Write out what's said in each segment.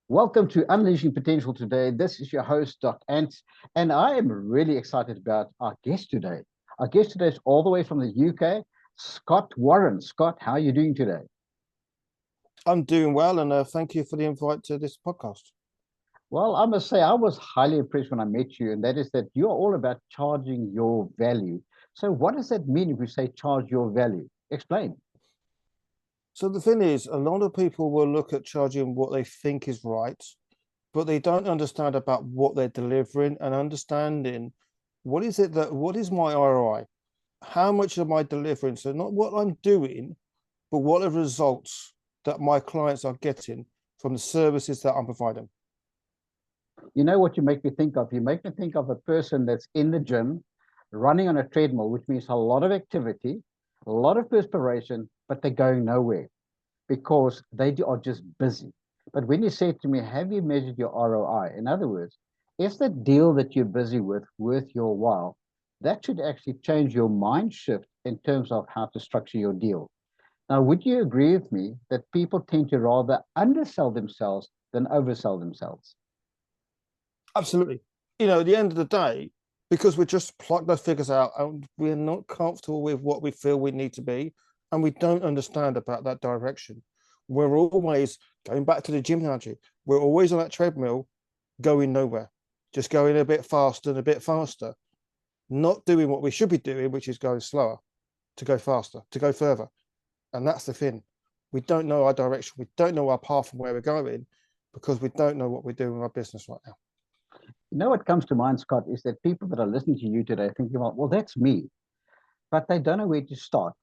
Welcome to Unleashing Potential today. This is your host, Doc Ant, and I am really excited about our guest today. Our guest today is all the way from the UK, Scott Warren. Scott, how are you doing today? I'm doing well, and thank you for the invite to this podcast. Well, I must say, I was highly impressed when I met you, and that is that you're all about charging your value. So, what does that mean if we say charge your value? Explain. So the thing is, a lot of people will look at charging what they think is right, but they don't understand about what they're delivering and understanding what is my ROI? How much am I delivering? So not what I'm doing, but what are the results that my clients are getting from the services that I'm providing. You know what you make me think of? You make me think of a person that's in the gym, running on a treadmill, which means a lot of activity, a lot of perspiration, but they're going nowhere because they are just busy. But when you say to me, have you measured your ROI? In other words, is the deal that you're busy with worth your while? That should actually change your mind shift in terms of how to structure your deal. Now, would you agree with me that people tend to rather undersell themselves than oversell themselves? Absolutely. At the end of the day, because we just pluck those figures out and we're not comfortable with what we feel we need to be, and we don't understand about that direction. We're always going back to the gym analogy, we're always on that treadmill going nowhere, just going a bit faster and a bit faster, not doing what we should be doing, which is going slower, to go faster, to go further. And that's the thing. We don't know our direction, we don't know our path and where we're going because we don't know what we're doing in our business right now. You know what comes to mind, Scott, is that people that are listening to you today thinking about, well, that's me, but they don't know where to start.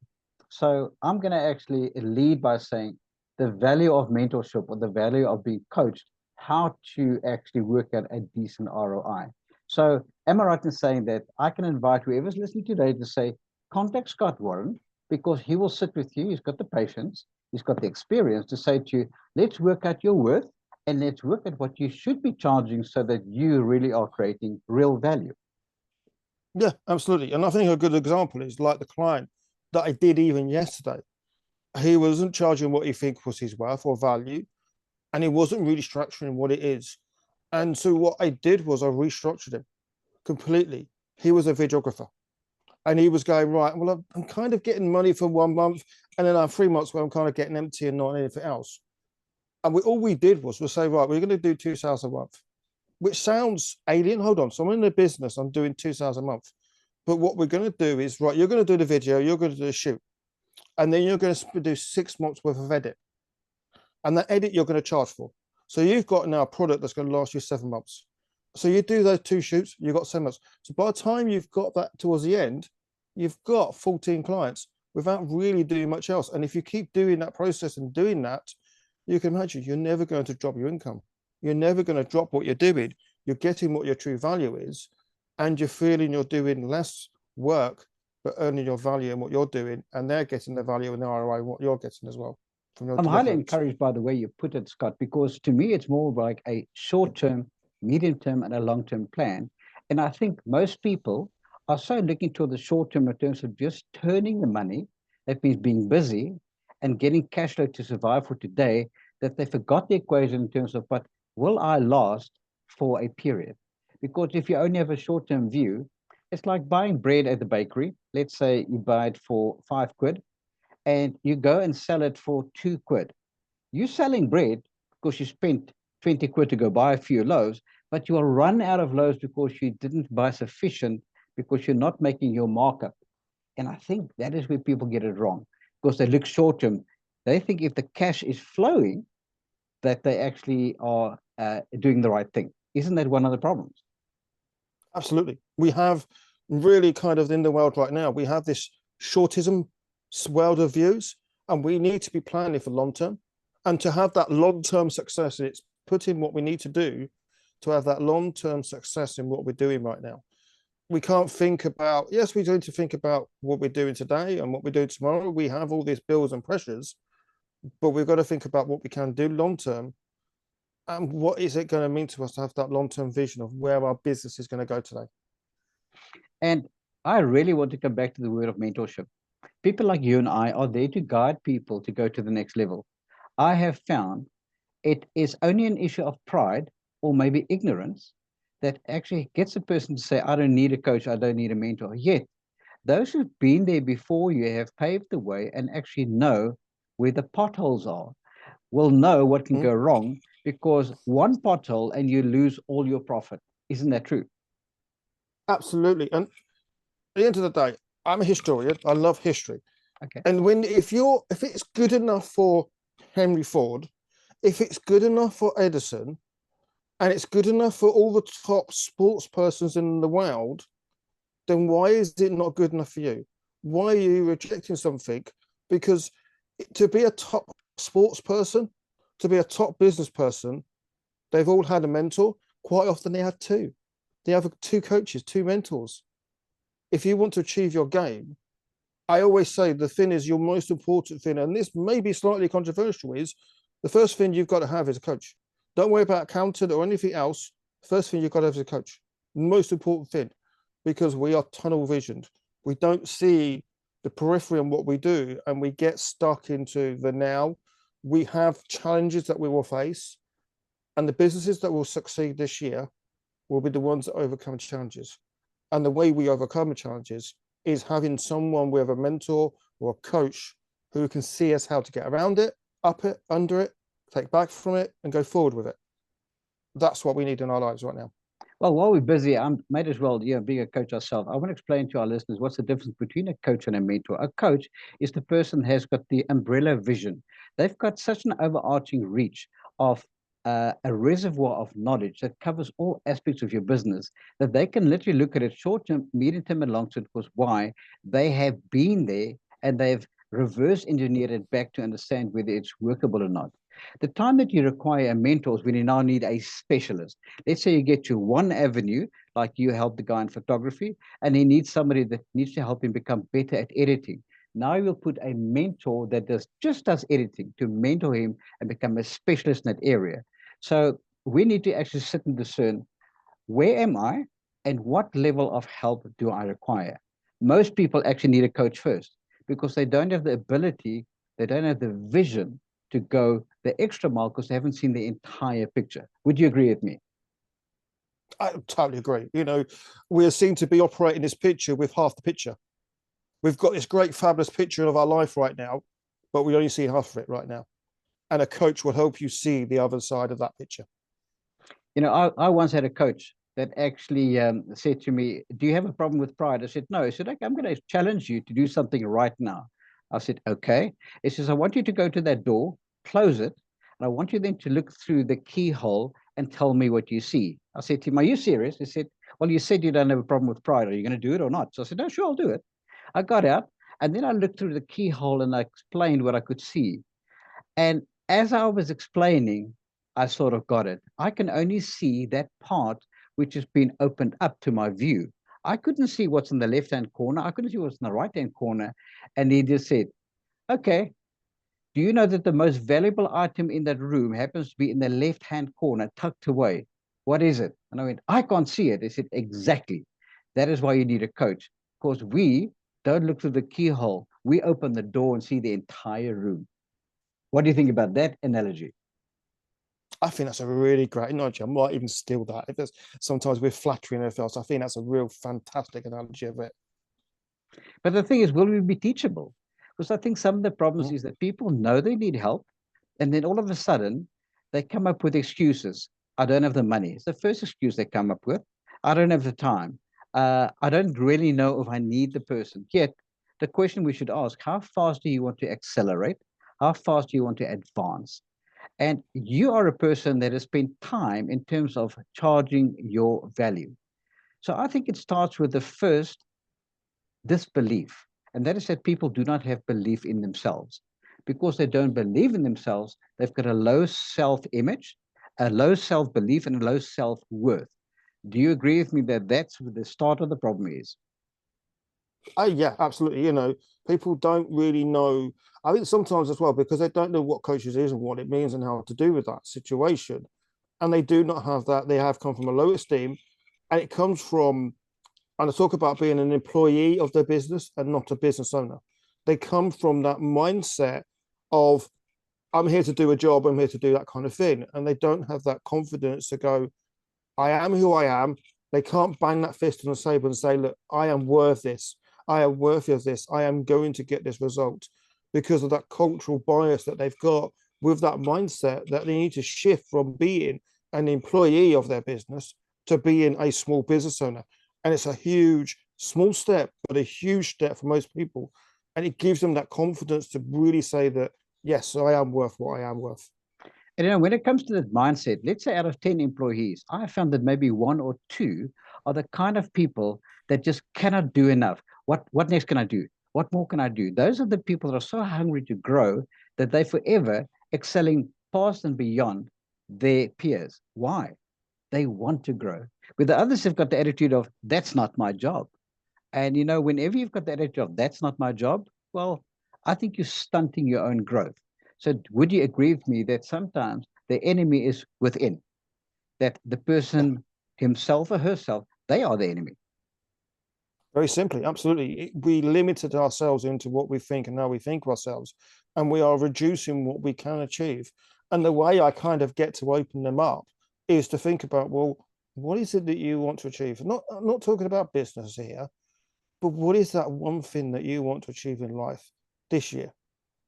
So I'm going to actually lead by saying the value of mentorship or the value of being coached, how to actually work out a decent ROI. So am I right in saying that I can invite whoever's listening today to say, contact Scott Warren, because he will sit with you. He's got the patience, he's got the experience to say to you, let's work out your worth and let's work at what you should be charging so that you really are creating real value. Yeah, absolutely. And I think a good example is like the client that I did even yesterday. He wasn't charging what he think was his worth or value, and he wasn't really structuring what it is. And so what I did was I restructured him completely. He was a videographer, and he was going right. Well, I'm kind of getting money for 1 month, and then I have 3 months where I'm kind of getting empty and not anything else. And all we did was we say, right, we're going to do 2,000 a month, which sounds alien. Hold on, so I'm in the business. I'm doing 2,000 a month. But what we're going to do is, right, you're going to do the video, you're going to do the shoot, and then you're going to do 6 months worth of edit. And that edit you're going to charge for. So you've got now a product that's going to last you 7 months. So you do those two shoots, you've got 7 months. So by the time you've got that towards the end, you've got 14 clients without really doing much else. And if you keep doing that process and doing that, you can imagine you're never going to drop your income. You're never going to drop what you're doing. You're getting what your true value is, and you're feeling you're doing less work, but earning your value in what you're doing, and they're getting the value and the ROI in what you're getting as well from your I'm highly deliverance. encouraged by the way you put it, Scott, because to me, it's more like a short term, medium term, and a long term plan. And I think most people are so looking to the short term in terms of just turning the money, that means being busy and getting cash flow to survive for today, that they forgot the equation in terms of, but will I last for a period? Because if you only have a short term view, it's like buying bread at the bakery. Let's say you buy it for 5 quid and you go and sell it for 2 quid. You're selling bread because you spent 20 quid to go buy a few loaves, but you will run out of loaves because you didn't buy sufficient because you're not making your markup. And I think that is where people get it wrong because they look short term. They think if the cash is flowing, that they actually are doing the right thing. Isn't that one of the problems? Absolutely. We have really kind of in the world right now, we have this shortism world of views, and we need to be planning for long term. And to have that long term success, it's putting what we need to do to have that long term success in what we're doing right now. We can't think about, yes, we need to think about what we're doing today and what we're doing tomorrow. We have all these bills and pressures, but we've got to think about what we can do long term and what is it going to mean to us to have that long term vision of where our business is going to go today. And I really want to come back to the word of mentorship. People like you and I are there to guide people to go to the next level. I have found It is only an issue of pride or maybe ignorance that actually gets a person to say, I don't need a coach, I don't need a mentor. Yet, those who've been there before you have paved the way and actually know where the potholes are, will know what can Mm, go wrong because one pothole and you lose all your profit. Isn't that true? absolutely. And at the end of the day, I'm a historian. I love history. Okay. And if it's good enough for Henry Ford, if it's good enough for Edison, and it's good enough for all the top sports persons in the world, then why is it not good enough for you? Why are you rejecting something? Because to be a top sports person, to be a top business person, they've all had a mentor. Quite often they have two. They have two coaches, two mentors. If you want to achieve your game, I always say the thing is your most important thing, and this may be slightly controversial, is the first thing you've got to have is a coach. Don't worry about accountant or anything else. First thing you've got to have is a coach. Most important thing, because we are tunnel visioned. We don't see the periphery on what we do, and we get stuck into the now. We have challenges that we will face, and the businesses that will succeed this year will be the ones that overcome challenges. And the way we overcome the challenges is having someone with a mentor or a coach who can see us how to get around it, up it, under it, take back from it, and go forward with it. That's what we need in our lives right now. Well, while we're busy, I might as well, being a coach ourselves, I want to explain to our listeners what's the difference between a coach and a mentor. A coach is the person who has got the umbrella vision. They've got such an overarching reach of a reservoir of knowledge that covers all aspects of your business that they can literally look at it short term, medium term, and long term. Because why? They have been there and they've reverse engineered it back to understand whether it's workable or not. The time that you require a mentor is when you now need a specialist. Let's say you get to one avenue, like you help the guy in photography, and he needs somebody that needs to help him become better at editing. Now you'll put a mentor that does editing to mentor him and become a specialist in that area. So we need to actually sit and discern, where am I and what level of help do I require? Most people actually need a coach first because they don't have the ability, they don't have the vision to go the extra mile because they haven't seen the entire picture. Would you agree with me? I totally agree. We are seen to be operating this picture with half the picture. We've got this great, fabulous picture of our life right now, but we only see half of it right now. And a coach will help you see the other side of that picture. I once had a coach that actually said to me, do you have a problem with pride? I said, no. He said, okay, I'm going to challenge you to do something right now. I said, okay. He says, I want you to go to that door, close it, and I want you then to look through the keyhole and tell me what you see. I said to him, are you serious? He said, well, you said you don't have a problem with pride. Are you going to do it or not? So I said, no, sure, I'll do it. I got out, and then I looked through the keyhole and I explained what I could see. And as I was explaining, I sort of got it. I can only see that part which has been opened up to my view. I couldn't see what's in the left hand corner. I couldn't see what's in the right hand corner. And he just said, okay, do you know that the most valuable item in that room happens to be in the left hand corner, tucked away? What is it? And I went, I can't see it. He said, exactly. That is why you need a coach, because we don't look through the keyhole. We open the door and see the entire room. What do you think about that analogy? I think that's a really great analogy. I might even steal that. If there's sometimes we're flattering ourselves, I think that's a real fantastic analogy of it. But the thing is, will we be teachable? Because I think some of the problems Mm. is that people know they need help, and then all of a sudden they come up with excuses. I don't have the money. It's the first excuse they come up with. I don't have the time. I don't really know if I need the person. Yet, the question we should ask, how fast do you want to accelerate? How fast do you want to advance? And you are a person that has spent time in terms of charging your value. So I think it starts with the first disbelief, and that is that people do not have belief in themselves. Because they don't believe in themselves, they've got a low self image, a low self belief, and a low self worth. Do you agree with me that that's what the start of the problem is? Oh yeah, absolutely. People don't really know. I think sometimes as well because they don't know what coaches is and what it means and how to do with that situation, and they do not have that. They have come from a low esteem, and it comes from. And I talk about being an employee of their business and not a business owner. They come from that mindset of I'm here to do a job, I'm here to do that kind of thing. And they don't have that confidence to go, I am who I am. They can't bang that fist on the table and say, look, I am worth this. I am worthy of this. I am going to get this result because of that cultural bias that they've got with that mindset that they need to shift from being an employee of their business to being a small business owner. And it's a huge, small step, but a huge step for most people. And it gives them that confidence to really say that, yes, I am worth what I am worth. And when it comes to that mindset, let's say out of 10 employees, I found that maybe one or two are the kind of people that just cannot do enough. What next can I do? What more can I do? Those are the people that are so hungry to grow that they forever excelling past and beyond their peers. Why? They want to grow. But the others have got the attitude of, that's not my job. And whenever you've got that attitude of, that's not my job, well, I think you're stunting your own growth. So would you agree with me that sometimes the enemy is within, that the Yeah. person himself or herself, they are the enemy? Very simply, absolutely. We limited ourselves into what we think and how we think of ourselves, and we are reducing what we can achieve. And the way I kind of get to open them up is to think about, well, what is it that you want to achieve? I'm not talking about business here, but what is that one thing that you want to achieve in life this year?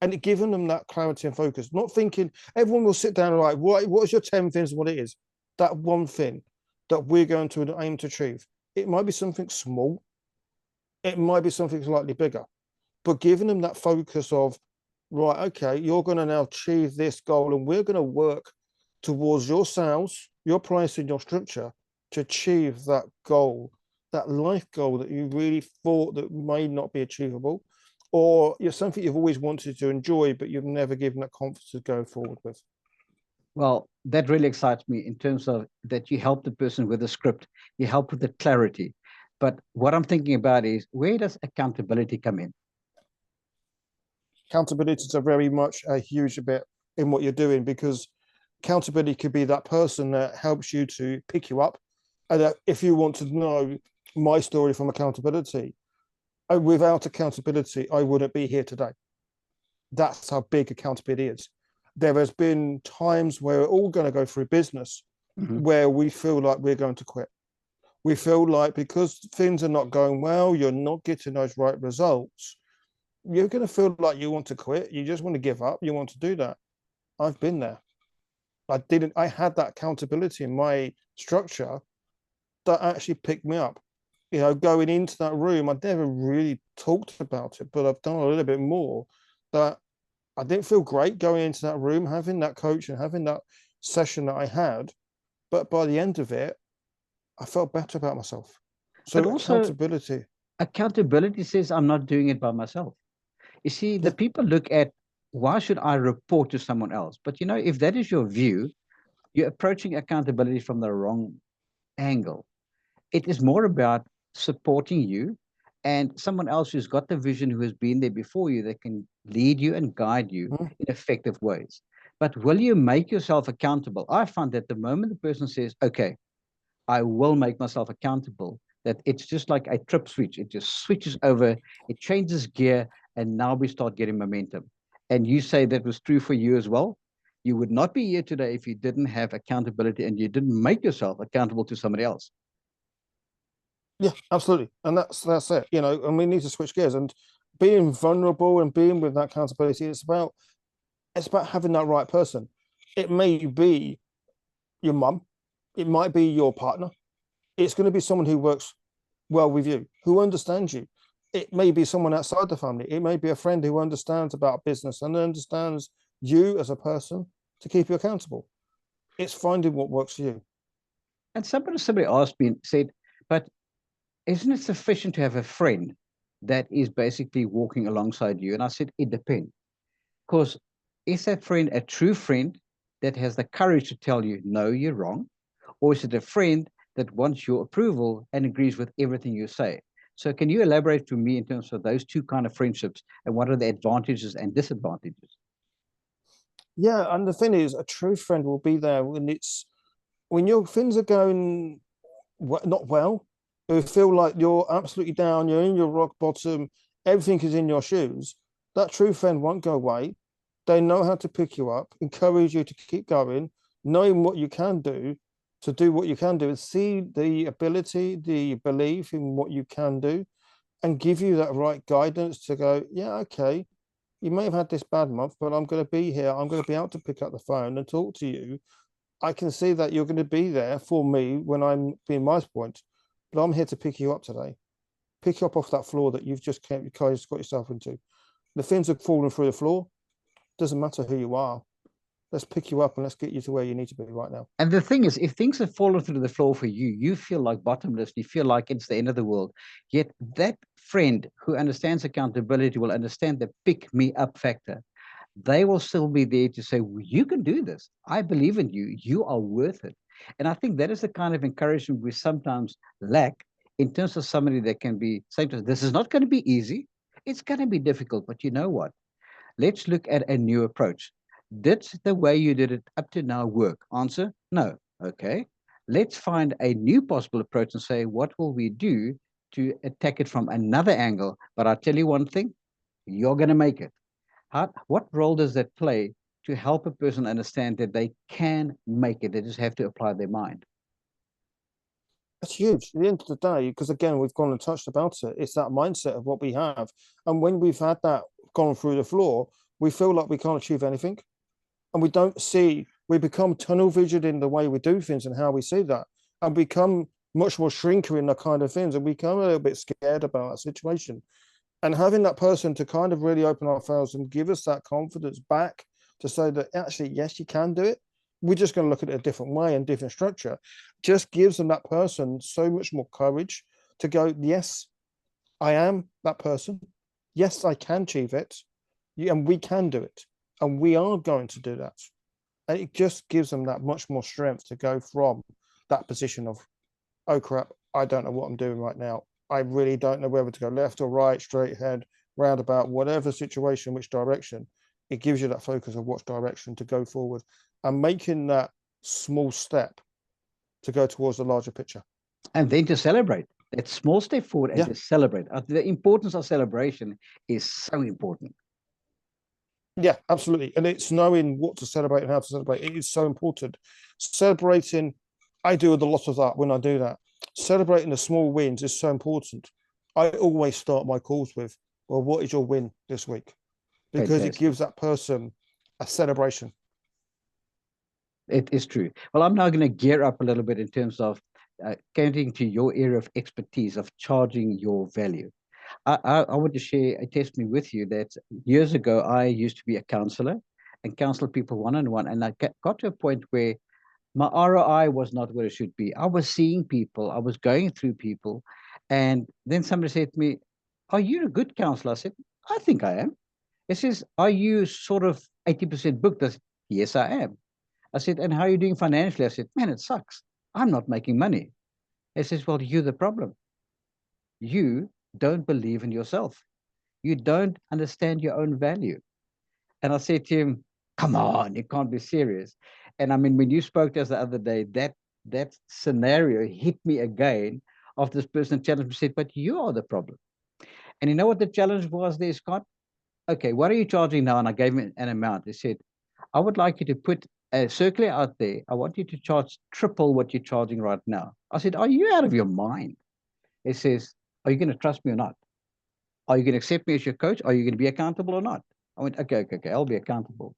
And giving them that clarity and focus, not thinking everyone will sit down and like, what is your 10 things, what it is? That one thing that we're going to aim to achieve. It might be something small, it might be something slightly bigger, but giving them that focus of, right, okay, you're going to now achieve this goal and we're going to work towards your sales, your price and your structure to achieve that goal, that life goal that you really thought that may not be achievable, or you're something you've always wanted to enjoy, but you've never given that confidence to go forward with. Well, that really excites me in terms of that you help the person with the script, you help with the clarity. But what I'm thinking about is, where does accountability come in? Accountability is a very much a huge bit in what you're doing, because accountability could be that person that helps you to pick you up. And if you want to know my story from accountability, without accountability, I wouldn't be here today. That's how big accountability is. There has been times where we're all going to go through business Mhm. where we feel like we're going to quit. We feel like because things are not going well, you're not getting those right results, you're going to feel like you want to quit. You just want to give up. You want to do that. I've been there. I had that accountability in my structure that actually picked me up. Going into that room, I'd never really talked about it, but I've done a little bit more. That I didn't feel great going into that room, having that coach and having that session that I had. But by the end of it, I felt better about myself. But So also, accountability. accountability says I'm not doing it by myself. You see, the Yeah. people look at, why should I report to someone else? But if that is your view, you're approaching accountability from the wrong angle. It is more about supporting you and someone else who's got the vision, who has been there before you, that can lead you and guide you Mhm. in effective ways. But will you make yourself accountable? I find that the moment the person says, okay, I will make myself accountable, that it's just like a trip switch. It just switches over, it changes gear, and now we start getting momentum. And you say that was true for you as well. You would not be here today if you didn't have accountability and you didn't make yourself accountable to somebody else. Yeah, absolutely. And that's it, and we need to switch gears and being vulnerable and being with that accountability. It's about having that right person. It may be your mum, it might be your partner. It's going to be someone who works well with you, who understands you. It may be someone outside the family. It may be a friend who understands about business and understands you as a person to keep you accountable. It's finding what works for you. And somebody asked me and said, but isn't it sufficient to have a friend that is basically walking alongside you? And I said, it depends. Because is that friend a true friend that has the courage to tell you, no, you're wrong? Or is it a friend that wants your approval and agrees with everything you say? So can you elaborate to me in terms of those two kind of friendships and what are the advantages and disadvantages? Yeah, and the thing is, a true friend will be there when your things are going not well, who feel like you're absolutely down, you're in your rock bottom, everything is in your shoes. That true friend won't go away. They know how to pick you up, encourage you to keep going, knowing what you can do to do what you can do, and see the ability, the belief in what you can do, and give you that right guidance to go, yeah, okay, you may have had this bad month, but I'm going to be here. I'm going to be able to pick up the phone and talk to you. I can see that you're going to be there for me when I'm being my point, but I'm here to pick you up today, pick you up off that floor that you've just got yourself into. The things have fallen through the floor. Doesn't matter who you are. Let's pick you up and let's get you to where you need to be right now. And the thing is, if things have fallen through the floor for you, you feel like bottomless, you feel like it's the end of the world. Yet that friend who understands accountability will understand the pick me up factor. They will still be there to say, well, you can do this. I believe in you. You are worth it. And I think that is the kind of encouragement we sometimes lack in terms of somebody that can be saying to us, this is not going to be easy. It's going to be difficult, but you know what? Let's look at a new approach. Did the way you did it up to now work? Answer, no. Okay. Let's find a new possible approach and say, what will we do to attack it from another angle? But I'll tell you one thing, you're going to make it. What role does that play to help a person understand that they can make it? They just have to apply their mind. That's huge. At the end of the day, because again, we've gone and touched about it. It's that mindset of what we have. And when we've had that gone through the floor, we feel like we can't achieve anything. And we don't see, we become tunnel vision in the way we do things and how we see that, and become much more shrinker in the kind of things, and become a little bit scared about that situation. And having that person to kind of really open our files and give us that confidence back to say that actually, yes, you can do it. We're just going to look at it a different way and different structure. Just gives them that person so much more courage to go, yes, I am that person. Yes, I can achieve it. And we can do it. And we are going to do that. And it just gives them that much more strength to go from that position of, oh crap, I don't know what I'm doing right now. I really don't know whether to go left or right, straight ahead, roundabout, whatever situation, which direction. It gives you that focus of which direction to go forward and making that small step to go towards the larger picture. And then to celebrate that small step forward and Yeah, to celebrate. The importance of celebration is so important. yeah, absolutely. And it's knowing what to celebrate and how to celebrate. It is so important. Celebrating, I do a lot of that when I do that. Celebrating the small wins is so important. I always start my calls with, well, what is your win this week? Because it Fantastic. gives that person a celebration. It is true. Well, I'm now going to gear up a little bit in terms of getting to your area of expertise of charging your value. I want to share a testimony with you that years ago, I used to be a counselor and counsel people one-on-one. And I got to a point where my ROI was not where it should be. I was seeing people, I was going through people. And then somebody said to me, are you a good counselor? I said, I think I am. It says, are you sort of 80% booked? I said, yes, I am. I said, and how are you doing financially? I said, man, it sucks. I'm not making money. He says, well, you're the problem. You don't believe in yourself. You don't understand your own value. And I said to him, come on, you can't be serious. And I mean, when you spoke to us the other day, that scenario hit me again of this person challenged me, said, but you are the problem. And you know what the challenge was there, Scott? Okay, what are you charging now? And I gave him an amount. He said, I would like you to put a circular out there. I want you to charge triple what you're charging right now. I said, are you out of your mind? He says, are you going to trust me or not? Are you going to accept me as your coach? Are you going to be accountable or not? I went, okay, I'll be accountable.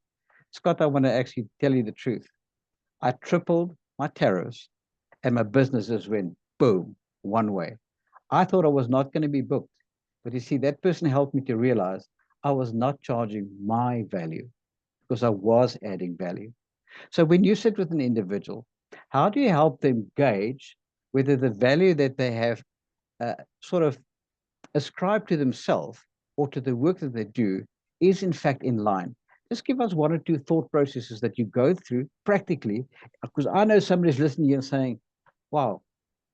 Scott, I want to actually tell you the truth. I tripled my tariffs and my businesses went boom, one way. I thought I was not going to be booked. But you see, that person helped me to realize I was not charging my value because I was adding value. So when you sit with an individual, how do you help them gauge whether the value that they have sort of ascribed to themselves or to the work that they do is in fact in line? Just give us one or two thought processes that you go through practically, because I know somebody's listening here and saying, wow,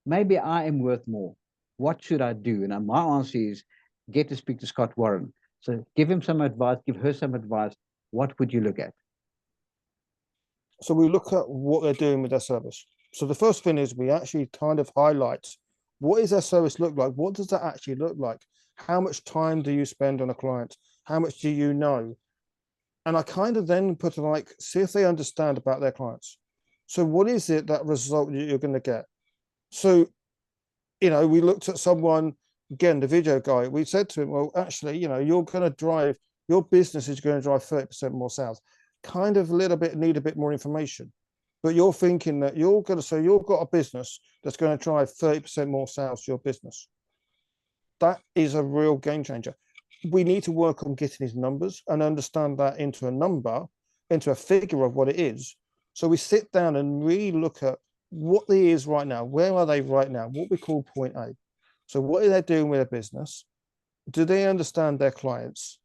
maybe I am worth more. What should I do? And my answer is get to speak to Scott Warren. So give him some advice, give her some advice. What would you look at? So we look at what they're doing with their service. So the first thing is we actually kind of highlight what does their service look like? What does that actually look like? How much time do you spend on a client? How much do you know? And I kind of then put it like, see if they understand about their clients. So what is it that result you're going to get? So, we looked at someone, again, the video guy, we said to him, well, actually, you're going to drive, your business is going to drive 30% more sales. Kind of a little bit, need a bit more information. But you're thinking that you've got a business that's going to drive 30% more sales to your business. That is a real game changer. We need to work on getting his numbers and understand that into a number, into a figure of what it is. So we sit down and really look at what it is right now. Where are they right now? What we call point A. So what are they doing with their business? Do they understand their clients?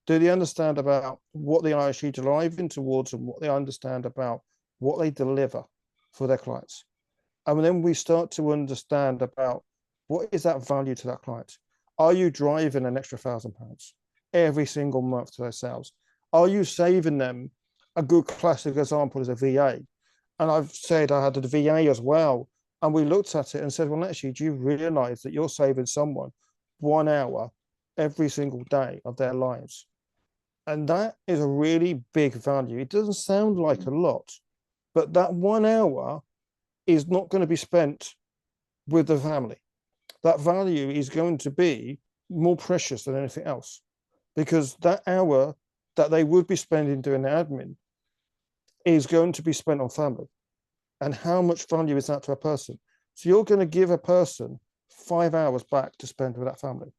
Do they understand about what they are actually driving towards and what they understand about what they deliver for their clients? And then we start to understand about what is that value to that client? Are you driving an extra £1,000 every single month to their sales? Are you saving them? A good classic example is a VA. And I've said I had a VA as well. And we looked at it and said, well, actually, do you realize that you're saving someone 1 hour every single day of their lives? And that is a really big value. It doesn't sound like a lot, but that 1 hour is not going to be spent with the family. That value is going to be more precious than anything else, because that hour that they would be spending doing the admin is going to be spent on family. And how much value is that to a person? So you're going to give a person 5 hours back to spend with that family.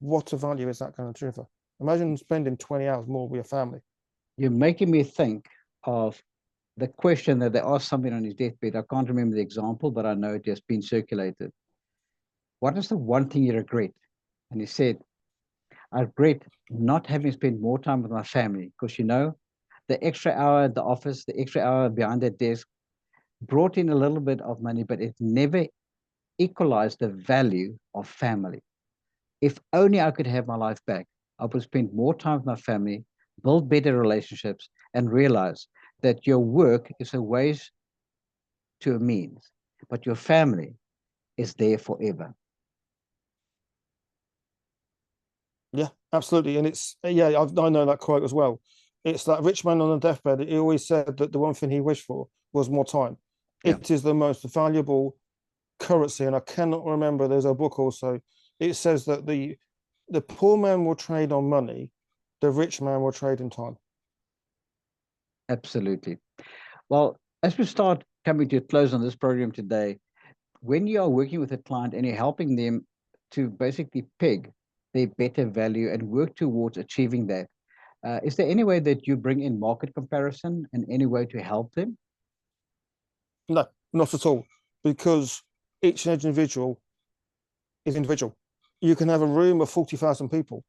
What a value is that going to deliver? Imagine spending 20 hours more with your family. You're making me think of the question that they asked somebody on his deathbed. I can't remember the example, but I know it has been circulated. What is the one thing you regret? And he said, I regret not having spent more time with my family because, the extra hour at the office, the extra hour behind that desk brought in a little bit of money, but it never equalized the value of family. If only I could have my life back, I would spend more time with my family, build better relationships, and realize that your work is a ways to a means, but your family is there forever. Yeah, absolutely. And I know that quote as well. It's that rich man on the deathbed. He always said that the one thing he wished for was more time. Yeah, It is the most valuable currency. And I cannot remember, there's a book also. It says that the poor man will trade on money, the rich man will trade in time. absolutely. Well, as we start coming to a close on this program today, when you are working with a client and you're helping them to basically peg their better value and work towards achieving that, is there any way that you bring in market comparison and any way to help them? No, not at all. Because each individual is individual. You can have a room of 40,000 people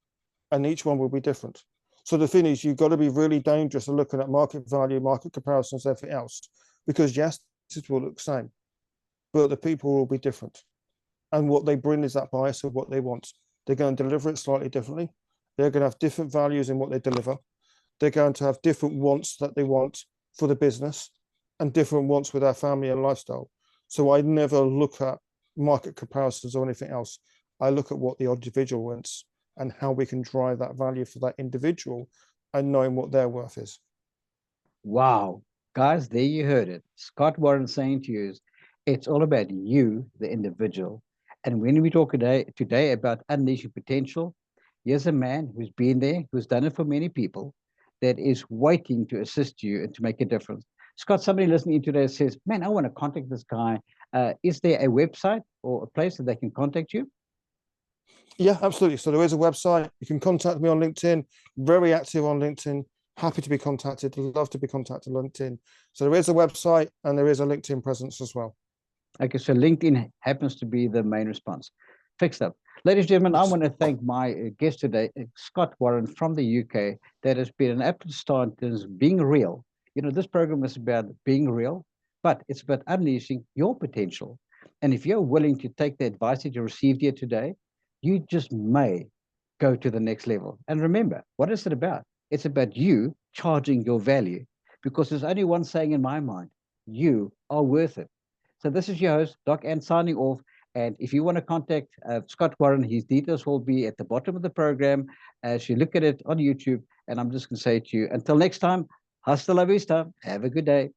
and each one will be different. So the thing is, you've got to be really dangerous in looking at market value, market comparisons, everything else, because yes, it will look the same, but the people will be different. And what they bring is that bias of what they want. They're going to deliver it slightly differently. They're going to have different values in what they deliver. They're going to have different wants that they want for the business and different wants with their family and lifestyle. So I never look at market comparisons or anything else. I look at what the individual wants and how we can drive that value for that individual and knowing what their worth is. Wow. Guys, there you heard it. Scott Warren saying to you is it's all about you, the individual. And when we talk today about unleashing potential, here's a man who's been there, who's done it for many people, that is waiting to assist you and to make a difference. Scott, somebody listening today says, man, I want to contact this guy. Is there a website or a place that they can contact you? Yeah, absolutely. So there is a website. You can contact me on LinkedIn. Very active on LinkedIn. Happy to be contacted. Love to be contacted on LinkedIn. So there is a website and there is a LinkedIn presence as well. Okay, so LinkedIn happens to be the main response. Fixed up. Ladies and gentlemen, I Yes. want to thank my guest today, Scott Warren from the UK, that has been an absolute start in being real. This program is about being real, but it's about unleashing your potential. And if you're willing to take the advice that you received here today, you just may go to the next level. And remember, what is it about? It's about you charging your value because there's only one saying in my mind, you are worth it. So this is your host, Doc Ann, signing off. And if you want to contact Scott Warren, his details will be at the bottom of the program as you look at it on YouTube. And I'm just going to say to you, until next time, hasta la vista. Have a good day.